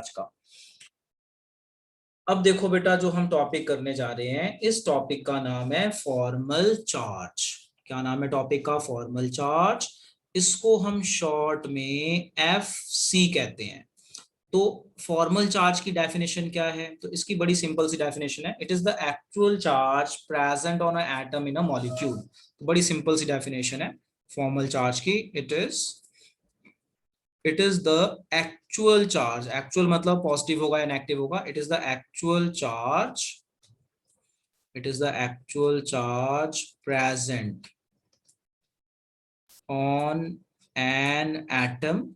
Charge का। अब देखो बेटा, जो हम टॉपिक करने जा रहे हैं, इस टॉपिक का नाम है फॉर्मल चार्ज। क्या नाम है टॉपिक का? Formal charge. इसको हम शॉर्ट में FC कहते हैं। तो फॉर्मल चार्ज की डेफिनेशन क्या है? तो इसकी बड़ी सिंपल सी डेफिनेशन है, it is the actual charge present on a atom in a molecule. तो बड़ी सिंपल सी डेफिनेशन है फॉर्मल चार्ज की। It is the actual charge, actual मतलब पॉजिटिव होगा या नेगेटिव होगा, it is the actual charge, it is the actual charge present on an atom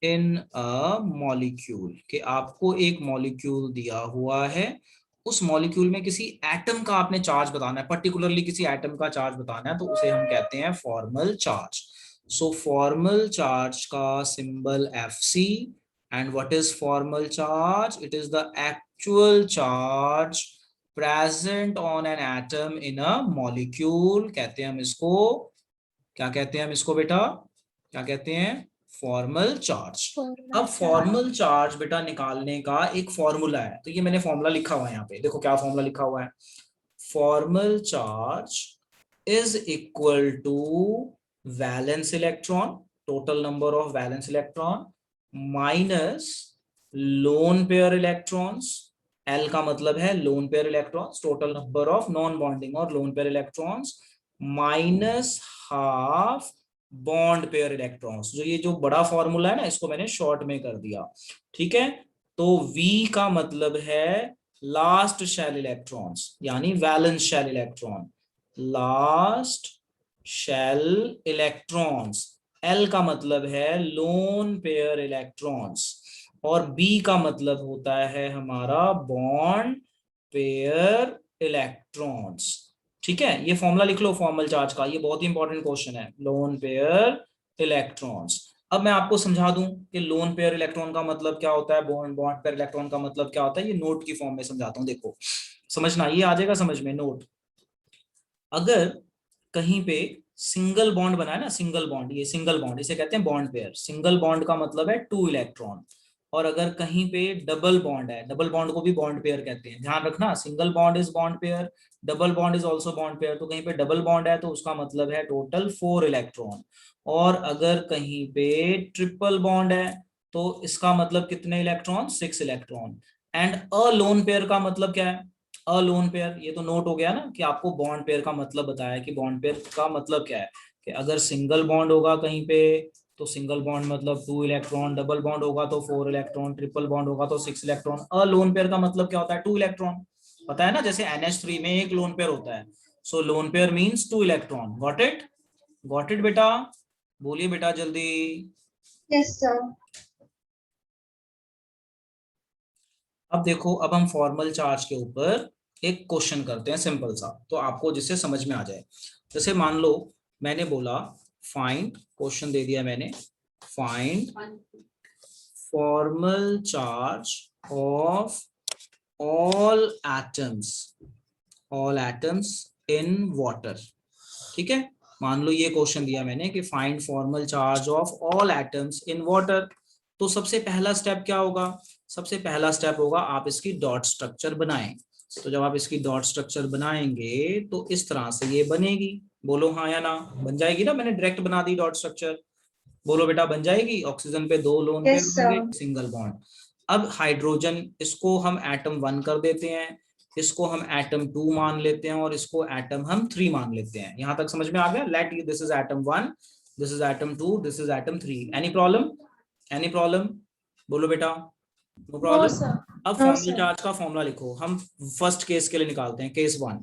in a molecule. कि आपको एक मॉलिक्यूल दिया हुआ है, उस मॉलिक्यूल में किसी एटम का आपने चार्ज बताना है, पर्टिकुलरली किसी एटम का चार्ज बताना है, तो उसे हम कहते हैं फॉर्मल चार्ज। सो फॉर्मल चार्ज का symbol FC। And what is formal charge? It is the actual charge present on an atom in a molecule. कहते हैं हम इसको, क्या कहते हैं हम इसको बेटा? क्या कहते हैं? Formal charge. अब फॉर्मल चार्ज बेटा निकालने का एक फॉर्मूला है, तो ये मैंने फॉर्मूला लिखा हुआ है यहाँ पे, देखो क्या फॉर्मूला लिखा हुआ है। Formal charge is equal to valence electron, total number of valence electron, minus lone pair electrons. L का मतलब है lone pair electrons, total number of non bonding और lone pair electrons, minus half bond pair electrons. जो ये जो बड़ा formula है ना, इसको मैंने शॉर्ट में कर दिया, ठीक है। तो V का मतलब है लास्ट शेल इलेक्ट्रॉन्स, यानी valence shell electron, last shell electrons. L का मतलब है लोन पेयर इलेक्ट्रॉन्स, और B का मतलब होता है हमारा बॉन्ड पेयर इलेक्ट्रॉन्स। ठीक है, ये फॉर्मूला लिख लो फॉर्मल चार्ज का, ये बहुत ही इंपॉर्टेंट क्वेश्चन है, लोन पेयर इलेक्ट्रॉन्स। अब मैं आपको समझा दूं कि लोन पेयर इलेक्ट्रॉन का मतलब क्या होता है, बॉन्ड पेयर इलेक्ट्रॉन का मतलब क्या होता है। ये नोट की फॉर्म में समझाता हूं, देखो समझना, ये आ जाएगा समझ में। नोट, अगर कहीं पे सिंगल बॉन्ड बना है ना, सिंगल बॉन्ड, ये सिंगल बॉन्ड, इसे कहते हैं बॉन्ड पेयर। सिंगल बॉन्ड का मतलब है 2 इलेक्ट्रॉन। और अगर कहीं पे डबल बॉन्ड है, डबल बॉन्ड को भी बॉन्ड पेयर कहते हैं, ध्यान रखना, single bond is bond pair, double bond is also bond pair. तो कहीं पे डबल बॉन्ड है तो उसका मतलब है टोटल 4 इलेक्ट्रॉन। और अगर कहीं पे ट्रिपल बॉन्ड है तो इसका मतलब कितने electron? 6 electron. And a lone pair का मतलब क्या है? अ लोन पेयर, ये तो नोट हो गया ना कि आपको बॉन्ड पेयर का मतलब बताया कि बॉन्ड पेयर का मतलब क्या है, कि अगर सिंगल बॉन्ड होगा कहीं पे तो सिंगल बॉन्ड मतलब 2 इलेक्ट्रॉन, डबल बॉन्ड होगा तो 4 इलेक्ट्रॉन, ट्रिपल बॉन्ड होगा तो 6 इलेक्ट्रॉन। अ लोन पेयर का मतलब क्या होता है? 2 इलेक्ट्रॉन। पता है ना, जैसे NH3 में एक लोन पेयर होता है, so lone pair means 2 electron. Got it? Got it बेटा? बोलिए बेटा जल्दी। Yes sir. अब देखो, अब हम फॉर्मल चार्ज के ऊपर एक क्वेश्चन करते हैं सिंपल सा, तो आपको जिससे समझ में आ जाए। जैसे मान लो मैंने बोला फाइंड, क्वेश्चन दे दिया मैंने, find formal charge of all atoms, all atoms in water. ठीक है, मान लो ये क्वेश्चन दिया मैंने कि find formal charge of all atoms in water. तो सबसे पहला स्टेप क्या होगा? सबसे पहला स्टेप होगा आप इसकी डॉट स्ट्रक्चर बनाएं। तो जब आप इसकी डॉट स्ट्रक्चर बनाएंगे तो इस तरह से ये बनेगी। बोलो हाँ या ना, बन जाएगी ना? मैंने डायरेक्ट बना दी डॉट स्ट्रक्चर, बोलो बेटा बन जाएगी। ऑक्सीजन पे 2 लोन पेयर यस होंगे, सर। Single bond. अब हाइड्रोजन, इसको हम एटम 1 कर देते हैं, इसको हम एटम 2 मान लेते हैं, और इसको एटम हम 3 मान लेते हैं। यहां तक समझ में आ गया? Let this is atom 1, this is atom 2, this is atom 3। Any problem? Any problem? बोलो बेटा, नो नो प्रॉब्लम। सर। अब नो फॉर्मल सर। चार्ज का फॉर्मूला लिखो, हम फर्स्ट केस के लिए निकालते हैं, केस 1।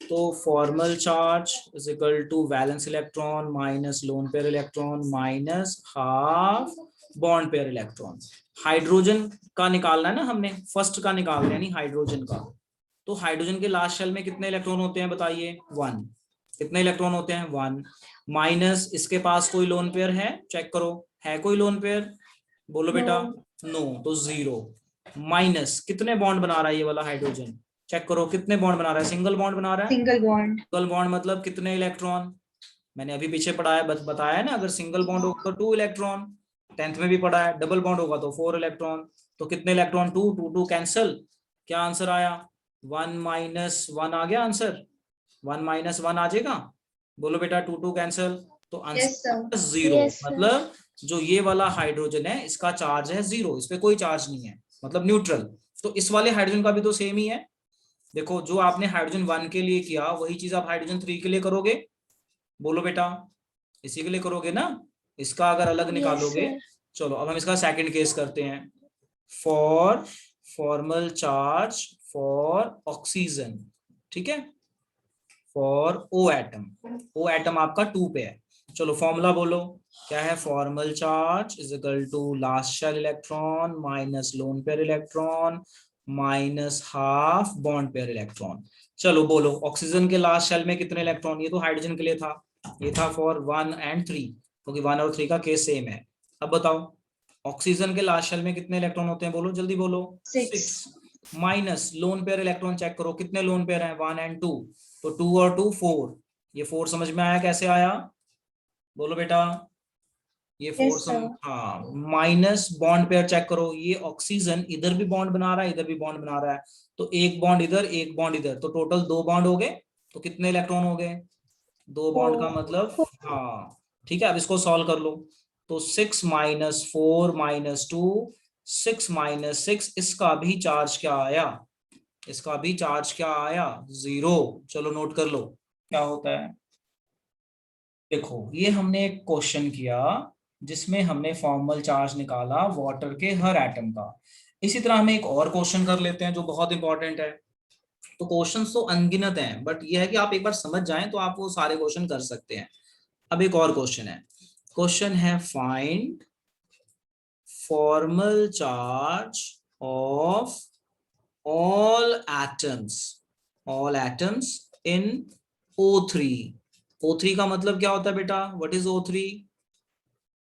तो formal charge is equal to valence electron minus lone pair electron minus half bond pair electron. Hydrogen का निकालना है ना हमने, फर्स्ट का निकाल रहे हैं, नहीं हाइड्रोजन का। तो हाइड्रोजन के लास्ट शेल में कितने इलेक्ट्रॉन होते हैं बताइए? 1। कितने इलेक्ट्रॉन होते हैं? 1। माइनस इसके पास कोई लोन पेयर है? चेक करो, है कोई लोन पेयर? बोलो नो। बेटा। नो, तो 0। माइनस कितने बॉन्ड बना रहा है ये वाला हाइड्रोजन? चेक करो कितने बॉन्ड बना रहा है? सिंगल बॉन्ड बना रहा है। Single bond. सिंगल बॉन्ड मतलब कितने इलेक्ट्रॉन? मैंने अभी पीछे पढ़ाया, बताया ना, अगर सिंगल बॉन्ड होगा तो 2 इलेक्ट्रॉन। 10th में भी पढ़ा है, डबल बॉन्ड होगा तो 4 इलेक्ट्रॉन, तो कितने इलेक्ट्रॉन, 2, 2 2 कैंसिल, क्या आंसर आया, 1 - 1 आ गया आंसर, 1 - 1 आ जाएगा, बोलो बेटा, 2 2 कैंसिल, तो Yes, sir. Answer 0। Yes, sir. मतलब जो ये वाला हाइड्रोजन है इसका चार्ज है 0, इस पे कोई चार्ज नहीं है, मतलब न्यूट्रल। तो इस वाले हाइड्रोजन का भी तो सेम ही है, देखो जो आपने हाइड्रोजन 1 के लिए किया वही चीज आप हाइड्रोजन 3 के लिए करोगे, बोलो बेटा, इसी के लिए करोगे ना, इसका अगर अलग Yes, निकालोगे। sir. चलो अब हम इसका सेकंड केस करते हैं, for formal charge for oxygen, ठीक है, for O atom, O atom आपका 2 पे है। चलो फॉर्मूला बोलो, क्या है, formal charge is equal to last shell electron minus lone pair electron minus half bond pair electron. चलो बोलो, ऑक्सीजन के लास्ट शेल में कितने इलेक्ट्रॉन, ये तो हाइड्रोजन के लिए था, ये था फॉर 1 और 3, क्योंकि 1 और 3 का केस सेम है। अब बताओ ऑक्सीजन के लास्ट शेल में कितने इलेक्ट्रॉन होते हैं, बोलो जल्दी बोलो, 6. Minus lone pair electron check करो, कितने लोन पेयर हैं, 1 और 2, तो 2 और 2 4, ये 4 समझ में आया कैसे आया, बोलो बेटा, ये 4 Yes, sir. हाँ, माइनस बॉन्ड पेयर चेक करो, ये ऑक्सीजन इधर भी बॉन्ड बना रहा है इधर भी बॉन्ड बना रहा है, तो एक बॉन्ड इधर एक बॉन्ड इधर, तो टोटल 2 बॉन्ड हो गए, तो कितने इलेक्ट्रॉन हो गए, 2 बॉन्ड का मतलब, हाँ ठीक है। अब इसको सॉल्व कर लो, तो 6 - 4 - 2, 6 - 6, इसका भी चार्ज क्या आया, इसका भी चार्ज क्या आया, 0। चलो नोट कर लो क्या होता है। देखो ये हमने एक क्वेश्चन किया जिसमें हमने फॉर्मल चार्ज निकाला वाटर के हर एटम का। इसी तरह हम एक और क्वेश्चन कर लेते हैं जो बहुत इंपॉर्टेंट है। तो क्वेश्चंस तो अनगिनत हैं, बट ये है कि आप एक बार समझ जाएं तो आप वो सारे क्वेश्चन कर सकते हैं। अब एक और क्वेश्चन है, क्वेश्चन है find formal charge of all atoms in O3। O3 का मतलब क्या होता है बेटा, व्हाट इज O3,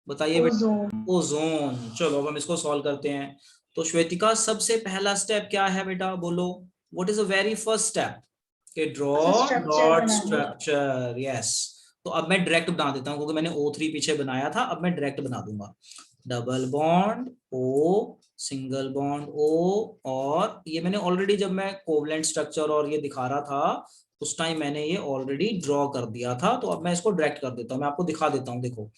बताइए बेटा, Ozone. ओजोन। चलो अब हम इसको सॉल्व करते हैं। तो श्वेतिका सबसे पहला स्टेप क्या है बेटा, बोलो, what is the very first step, कि ड्रॉ So structure डॉट बनाना. Structure, yes. तो अब मैं डायरेक्ट बना देता हूँ क्योंकि मैंने O3 पीछे बनाया था, अब मैं डायरेक्ट बना दूंगा, double bond O, single bond O, और ये मैंने ऑलरेडी जब मैं कोवलेंट स्ट्रक्चर और ये दिखा रहा था उस टाइम मैंने ये ऑलरेडी ड्रॉ कर दिया था। तो अब मैं इसको डायरेक्ट कर देता हूँ, मैं आपको दिखा देता हूँ, देखो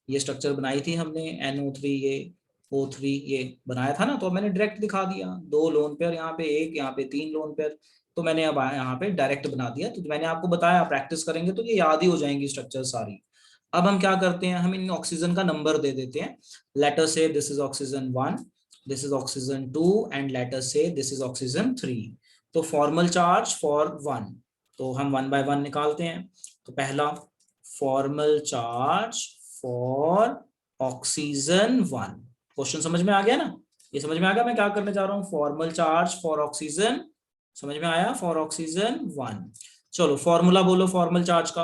ये स्ट्रक्चर बनाई थी हमने NO3, ये O3 ये बनाया था ना, तो अब मैंने डायरेक्ट दिखा दिया, 2 लोन पेयर यहाँ पे, एक यहाँ पे 3 लोन पेयर, तो मैंने अब यहाँ पे डायरेक्ट बना दिया। तो मैंने आपको बताया प्रैक्टिस करेंगे तो ये याद ही हो जाएंगी स्ट्रक्चर सारी। अब हम क्या करते हैं, हम इन ऑक्सीजन का नंबर दे देते हैं, लेट अस से this is oxygen 1, this is oxygen 2 and let us से दिस इज ऑक्सीजन 3। तो फॉर्मल चार्ज फॉर 1, तो हम 1 बाय 1 निकालते हैं। तो पहला formal charge for oxygen 1, question समझ में आ गया ना, ये समझ में आ गया मैं क्या करने जा रहा हूँ, फॉर्मल चार्ज फॉर ऑक्सीजन, समझ में आया, फॉर ऑक्सीजन 1। चलो फॉर्मूला बोलो फॉर्मल चार्ज का,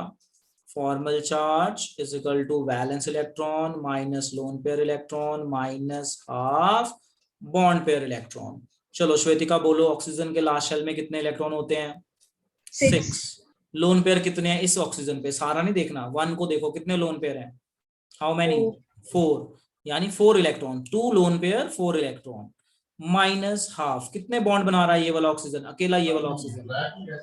formal charge is equal to valence electron minus lone pair electron minus half bond pair electron. चलो श्वेतिका बोलो, ऑक्सीजन के लास्ट शेल में कितने इलेक्ट्रॉन होते हैं, 6। 6. लोन पेयर कितने हैं इस ऑक्सीजन पे, सारा नहीं देखना, 1 को देखो कितने लोन पेयर हैं, हाउ मेनी, 4, यानी 4 electron, 2 lone pair 4 electron minus half, कितने बॉन्ड बना रहा है ये वाला ऑक्सीजन, अकेला ये वाला ऑक्सीजन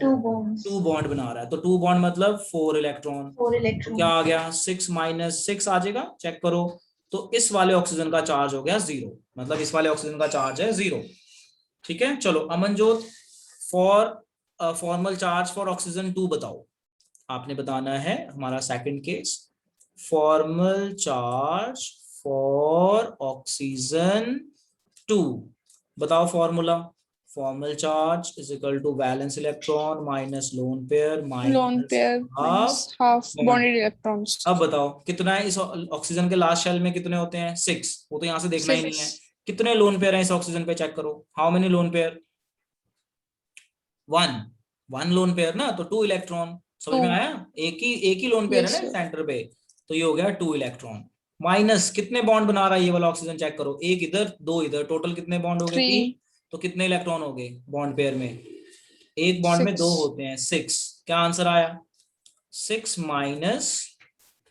2 bonds. 2 बॉन्ड बना रहा है, तो 2 बॉन्ड मतलब 4 इलेक्ट्रॉन, 4 तो electrons. क्या आ गया, 6 - 6 आ जाएगा, चेक करो। तो इस वाले ऑक्सीजन का चार्ज हो गया 0, मतलब इस वाले ऑक्सीजन का चार्ज है 0, ठीक है। चलो Amanjot, for formal charge for oxygen 2 बताओ, आपने बताना है हमारा second case, formal charge for oxygen 2, बताओ formula, formal charge is equal to valence electron minus lone pair lone minus pair half minus half bond. bonded electrons. अब बताओ कितना है इस ऑक्सीजन के लास्ट शेल में, कितने होते हैं, 6, वो तो यहाँ से देखना ही नहीं है। 6. कितने लोन पेयर हैं इस ऑक्सीजन पे, चेक करो, how many lone pair, 1 lone pair ना, तो 2 इलेक्ट्रॉन, समझ में 2. आया, एक ही लोन पेयर है Yes, ना sir. सेंटर पे, तो ये हो गया 2 इलेक्ट्रॉन माइनस कितने बॉन्ड बना रहा है ये वाला ऑक्सीजन, चेक करो, एक इधर 2 इधर, टोटल कितने बॉन्ड हो गए, 3, 3. तो कितने इलेक्ट्रॉन हो गए बॉन्ड पेयर में, एक बॉन्ड में 2 6. होते हैं, 6, क्या आंसर आया, 6 -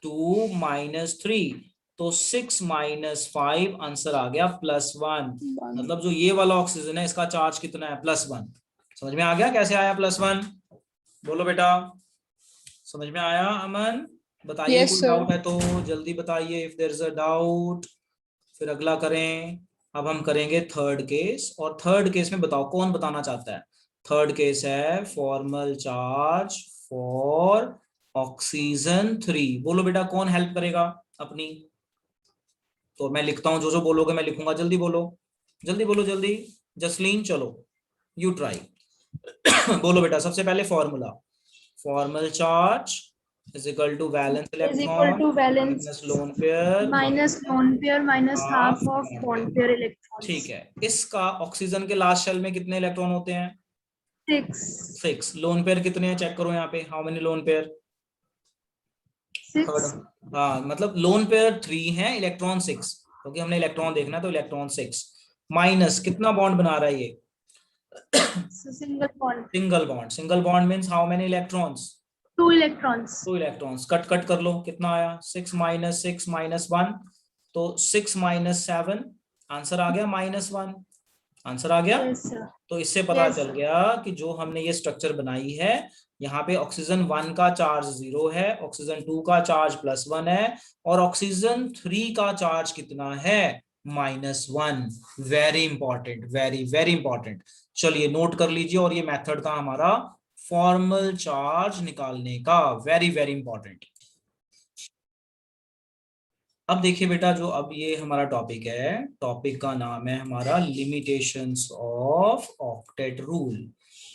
2 - 3, तो 6 - 5 आंसर आ गया +1। मतलब जो ये वाला ऑक्सीजन है इसका चार्ज कितना है, +1। समझ में आ गया कैसे आया +1? बोलो बेटा, समझ में आया? अमन बताइए, Yes, कोई sir. डाउट है तो जल्दी बताइए, if there is a doubt. फिर अगला करें। अब हम करेंगे थर्ड केस, और थर्ड केस में बताओ कौन बताना चाहता है। थर्ड केस है फॉर्मल चार्ज फॉर ऑक्सीजन 3। बोलो बेटा, कौन हेल्प करेगा अपनी? तो मैं लिखता हूं, जो जो बोलोगे मैं लिखूंगा, जल्दी बोलो, जल्दी बोलो, जल्दी। जसलीन चलो, यू ट्राई। बोलो बेटा, सबसे पहले फॉर्मूला। Formal charge is equal to valence Is equal electron to valence minus lone pair minus lone pair minus half half of bond bond pair. pair ठीक electrons. है, इसका ऑक्सीजन के लास्ट शेल में कितने इलेक्ट्रॉन होते हैं? 6. 6। लोन पेयर कितने हैं, चेक करो यहाँ पे, how many lone pair? 6. Third, हाँ मतलब लोन पेयर 3 है, इलेक्ट्रॉन 6, क्योंकि हमने इलेक्ट्रॉन देखना है, तो इलेक्ट्रॉन 6 माइनस कितना बॉन्ड बना रहा है ये? So single bond. Single bond. Single bond means how many electrons? 2 electrons. 2 electrons. Cut cut कर लो, कितना आया? 6 - 6 - 1, तो 6 - 7, आंसर आ गया -1। आंसर आ गया। Yes, sir. तो इससे पता Yes, चल sir. गया कि जो हमने ये स्ट्रक्चर बनाई है, यहाँ पे ऑक्सीजन 1 का चार्ज 0 है, ऑक्सीजन 2 का चार्ज +1 है, और ऑक्सीजन 3 का चार्ज कितना है? -1। Very important, very very important. चलिए नोट कर लीजिए, और ये मेथड था हमारा फॉर्मल चार्ज निकालने का, वेरी वेरी इंपॉर्टेंट। अब देखिए बेटा, जो अब ये हमारा टॉपिक है, टॉपिक का नाम है हमारा लिमिटेशंस ऑफ ऑक्टेट रूल।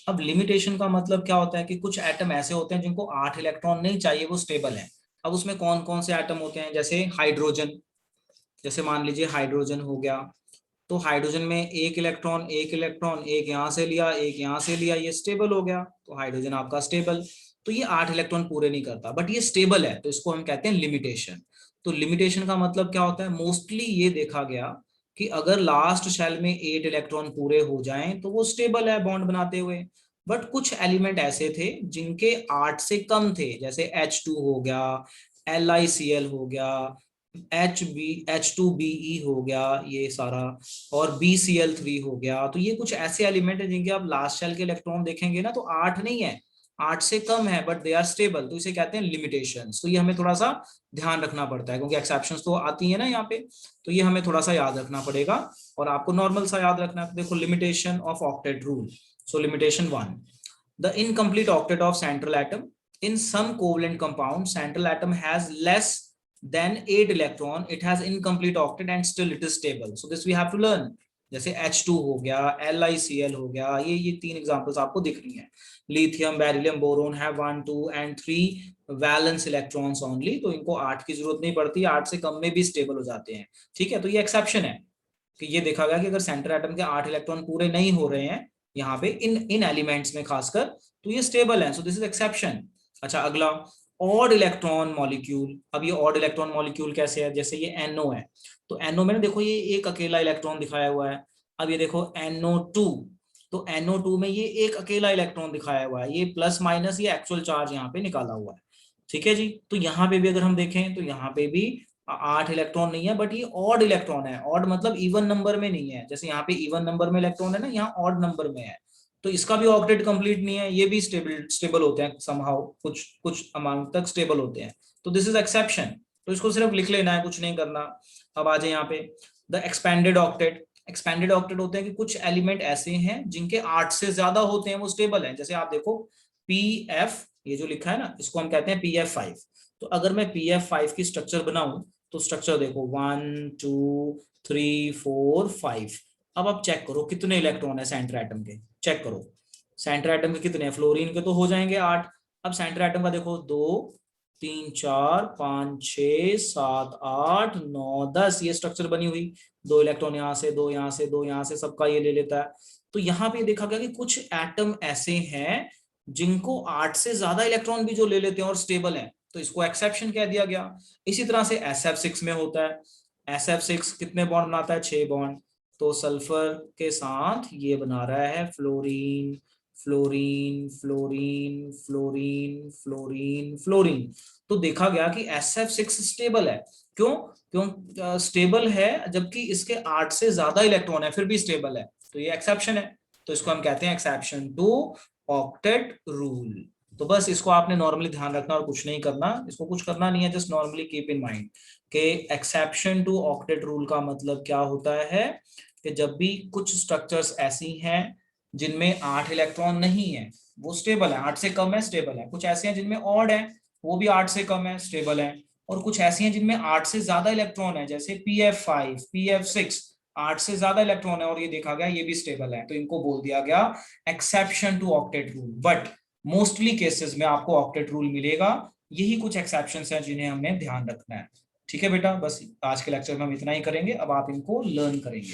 अब लिमिटेशन का मतलब क्या होता है कि कुछ एटम ऐसे होते हैं जिनको 8 इलेक्ट्रॉन नहीं चाहिए, वो स्टेबल हैं। अब उसमें कौन कौन से एटम होते हैं? जैसे हाइड्रोजन, जैसे मान लीजिए हाइड्रोजन हो गया, तो हाइड्रोजन में एक इलेक्ट्रॉन, एक इलेक्ट्रॉन, एक यहाँ से लिया, एक यहाँ से लिया, ये स्टेबल हो गया, तो हाइड्रोजन आपका स्टेबल। तो ये 8 इलेक्ट्रॉन पूरे नहीं करता, बट ये स्टेबल है, तो इसको हम कहते हैं लिमिटेशन। तो लिमिटेशन का मतलब क्या होता है? मोस्टली ये देखा गया कि अगर लास्ट शेल में 8 इलेक्ट्रॉन पूरे हो जाएं तो वो स्टेबल है बॉन्ड बनाते हुए। बट कुछ एलिमेंट ऐसे थे जिनके 8 से कम थे, जैसे H2 हो गया, LiCl हो गया, H2Be हो गया, ये सारा, और BCl3 हो गया। तो ये कुछ ऐसे एलिमेंट है जिनके आप लास्ट शेल के इलेक्ट्रॉन देखेंगे ना, तो 8 नहीं है, 8 से कम है, बट दे आर स्टेबल, तो इसे कहते हैं लिमिटेशंस। तो ये हमें थोड़ा सा ध्यान रखना पड़ता है, क्योंकि एक्सेप्शंस तो आती है ना यहाँ पे, तो ये हमें थोड़ा सा याद रखना पड़ेगा। और आपको नॉर्मल सा याद रखना है। देखो, limitation of octet rule. So limitation 1, the incomplete octet of central atom in some covalent compound, central atom has less than 8 electron, it has incomplete octet and still it is stable. So this we have to learn. जैसे H2 हो गया, LiCl हो गया, ये 3 examples आपको दिख रही हैं। लिथियम, बेरिलियम, बोरोन है 1, 2 and 3 वैलेंस इलेक्ट्रॉन्स ओनली, तो इनको 8 की जरूरत नहीं पड़ती, 8 से कम में भी स्टेबल हो जाते हैं। ठीक है, तो ये एक्सेप्शन है कि ये देखा गया कि अगर सेंट्रल एटम के 8 इलेक्ट्रॉन पूरे नहीं हो रहे हैं यहाँ पे इन इन एलिमेंट्स में खासकर, तो ये स्टेबल है। So this is exception. अच्छा, अगला ऑड इलेक्ट्रॉन मॉलिक्यूल। अब ये ऑड इलेक्ट्रॉन मॉलिक्यूल कैसे है? जैसे ये NO है, तो NO में देखो ये एक अकेला इलेक्ट्रॉन दिखाया हुआ है। अब ये देखो NO2, तो NO2 में ये एक अकेला इलेक्ट्रॉन दिखाया हुआ है, ये प्लस माइनस ये एक्चुअल चार्ज यहाँ पे निकाला हुआ है। ठीक है जी। तो यहाँ पे भी अगर हम देखें तो यहाँ पे भी 8 इलेक्ट्रॉन नहीं है, बट ये ऑड इलेक्ट्रॉन है। ऑड मतलब इवन नंबर में नहीं है, जैसे यहाँ पे इवन नंबर में इलेक्ट्रॉन है ना, यहाँ ऑड नंबर में है, तो इसका भी ऑक्टेट कंप्लीट नहीं है। ये भी स्टेबल होते हैं समहाउ, कुछ कुछ अमाउंट तक स्टेबल होते हैं। तो दिस इज एक्सेप्शन, तो इसको सिर्फ लिख लेना है, कुछ नहीं करना। अब आ जाए यहाँ पे the expanded octet. Expanded octet होते हैं कि कुछ एलिमेंट ऐसे हैं जिनके 8 से ज्यादा होते हैं, वो स्टेबल है। जैसे आप देखो PF, ये जो लिखा है ना, इसको हम कहते हैं PF5। तो अगर मैं PF5 की स्ट्रक्चर बनाऊं, तो स्ट्रक्चर देखो 1 2 3 4 5। अब आप चेक करो कितने इलेक्ट्रॉन है सेंटर एटम के, चेक करो सेंटर एटम के कितने हैं। फ्लोरीन के तो हो जाएंगे 8। अब सेंटर एटम का देखो 2 3 4 5 6 7 8 9 10, ये स्ट्रक्चर बनी हुई। 2 इलेक्ट्रॉन यहाँ से, 2 यहाँ से, 2 यहाँ से, सबका ये ले लेता है। तो यहाँ पे देखा गया कि कुछ एटम ऐसे हैं जिनको 8 से ज्यादा इलेक्ट्रॉन भी जो ले लेते हैं और स्टेबल हैं, तो इसको एक्सेप्शन कह दिया गया। इसी तरह से SF6 में होता है। SF6 कितने बॉन्ड बनाता है? 6 बॉन्ड। तो सल्फर के साथ ये बना रहा है fluorine, fluorine, fluorine, fluorine, fluorine, fluorine. तो देखा गया कि SF6 स्टेबल है। क्यों? क्यों स्टेबल है जबकि इसके 8 से ज्यादा इलेक्ट्रॉन है फिर भी स्टेबल है, तो ये एक्सेप्शन है, तो इसको हम कहते हैं एक्सेप्शन टू ऑक्टेट रूल। तो बस इसको आपने नॉर्मली ध्यान रखना और कुछ नहीं करना, इसको कुछ करना नहीं है, just normally keep in mind कि एक्सेप्शन टू ऑक्टेट रूल का मतलब क्या होता है कि जब भी कुछ स्ट्रक्चर्स ऐसी हैं जिनमें 8 इलेक्ट्रॉन नहीं है वो स्टेबल है, 8 से कम है स्टेबल है, कुछ ऐसे हैं जिनमें ऑड है वो भी 8 से कम है स्टेबल है, और कुछ ऐसी हैं जिनमें 8 से ज्यादा इलेक्ट्रॉन है जैसे pf5 pf6, 8 से ज्यादा इलेक्ट्रॉन है और ये देखा गया ये भी स्टेबल है, तो इनको बोल दिया गया exception to octet rule. But mostly cases में आपको ऑक्टेट रूल मिलेगा, यही कुछ एक्सेप्शंस हैं जिन्हें हमने ध्यान रखना है। ठीक है बेटा, बस आज के लेक्चर में हम इतना ही करेंगे, अब आप इनको लर्न करेंगे।